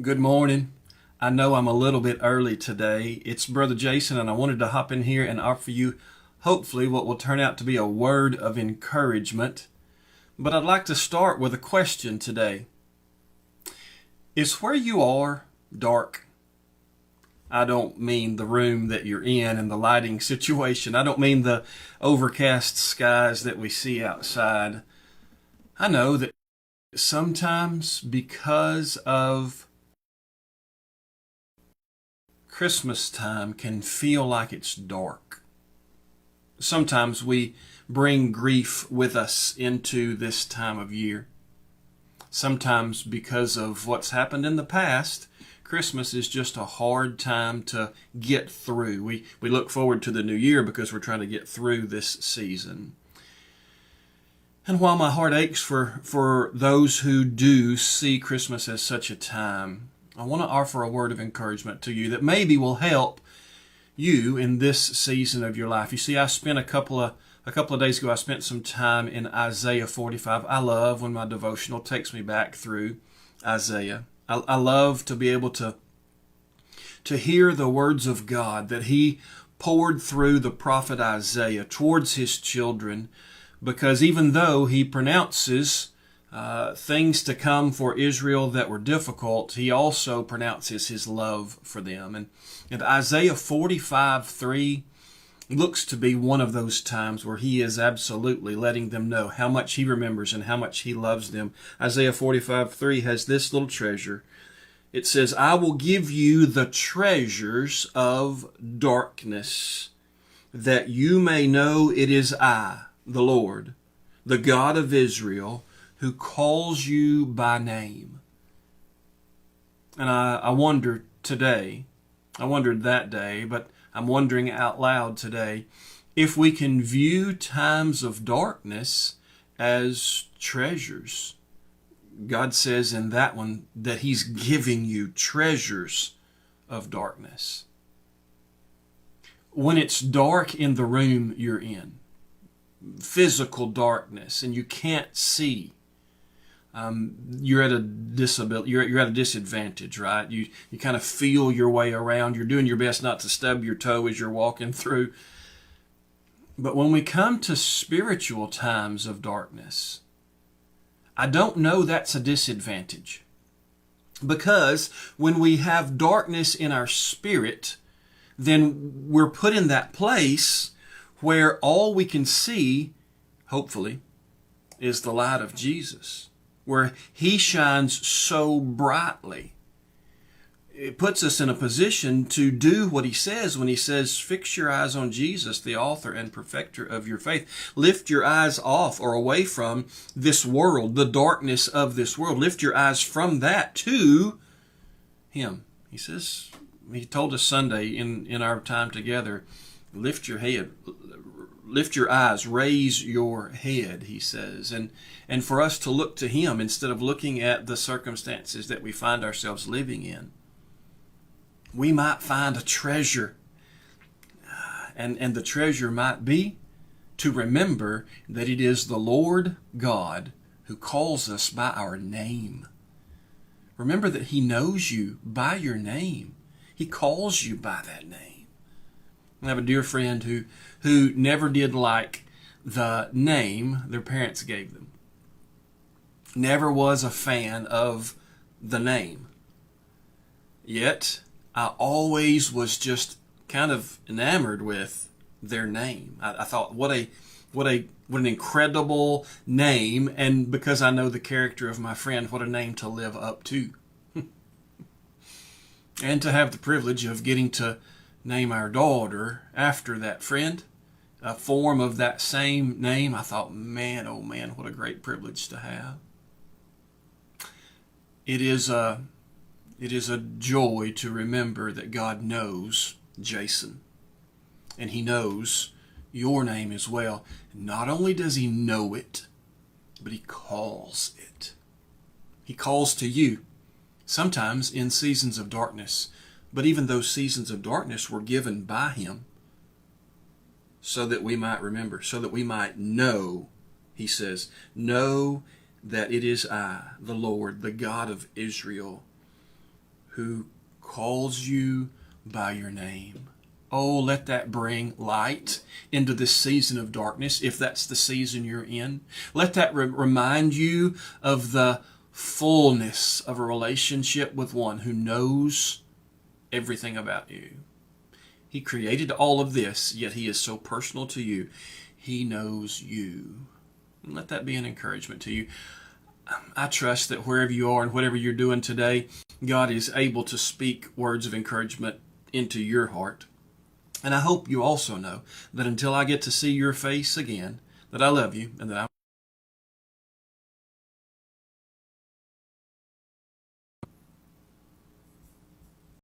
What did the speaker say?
Good morning. I know I'm a little bit early today. It's Brother Jason, and I wanted to hop in here and offer you, hopefully, what will turn out to be a word of encouragement. But I'd like to start with a question today. Is where you are dark? I don't mean the room that you're in and the lighting situation. I don't mean the overcast skies that we see outside. I know that sometimes because of Christmas time can feel like it's dark. Sometimes we bring grief with us into this time of year. Sometimes because of what's happened in the past, Christmas is just a hard time to get through. We look forward to the new year because we're trying to get through this season. And while my heart aches for those who do see Christmas as such a time, I want to offer a word of encouragement to you that maybe will help you in this season of your life. You see, I spent a couple of days ago, I spent some time in Isaiah 45. I love when my devotional takes me back through Isaiah. I love to be able to hear the words of God that He poured through the prophet Isaiah towards His children, because even though He pronounces things to come for Israel that were difficult, He also pronounces His love for them. And Isaiah 45:3 looks to be one of those times where He is absolutely letting them know how much He remembers and how much He loves them. Isaiah 45:3 has this little treasure. It says, "I will give you the treasures of darkness, that you may know it is I, the Lord, the God of Israel, who calls you by name." And I wondered today, I wondered that day, but I'm wondering out loud today, if we can view times of darkness as treasures. God says in that one that He's giving you treasures of darkness. When it's dark in the room you're in, physical darkness, and you can't see, you're at a disability. You're at a disadvantage, right? You kind of feel your way around. You're doing your best not to stub your toe as you're walking through. But when we come to spiritual times of darkness, I don't know that's a disadvantage, because when we have darkness in our spirit, then we're put in that place where all we can see, hopefully, is the light of Jesus, where He shines so brightly. It puts us in a position to do what He says when He says, fix your eyes on Jesus, the author and perfecter of your faith. Lift your eyes off or away from this world, the darkness of this world. Lift your eyes from that to Him. He says, He told us Sunday in our time together, lift your head, lift your eyes, raise your head, He says. And for us to look to Him instead of looking at the circumstances that we find ourselves living in, we might find a treasure. And the treasure might be to remember that it is the Lord God who calls us by our name. Remember that He knows you by your name. He calls you by that name. I have a dear friend who never did like the name their parents gave them. Never was a fan of the name. Yet, I always was just kind of enamored with their name. I thought, what an incredible name, and because I know the character of my friend, what a name to live up to. And to have the privilege of getting to name our daughter after that friend, a form of that same name, I thought, man, oh man, what a great privilege to have. It is a joy to remember that God knows Jason, and He knows your name as well. Not only does He know it, but He calls it. He calls to you, sometimes in seasons of darkness, but even those seasons of darkness were given by Him so that we might remember, so that we might know, He says, know that it is I, the Lord, the God of Israel, who calls you by your name. Oh, let that bring light into this season of darkness, if that's the season you're in. Let that remind you of the fullness of a relationship with one who knows everything about you. He created all of this, yet He is so personal to you. He knows you. And let that be an encouragement to you. I trust that wherever you are and whatever you're doing today, God is able to speak words of encouragement into your heart. And I hope you also know that until I get to see your face again, that I love you and that I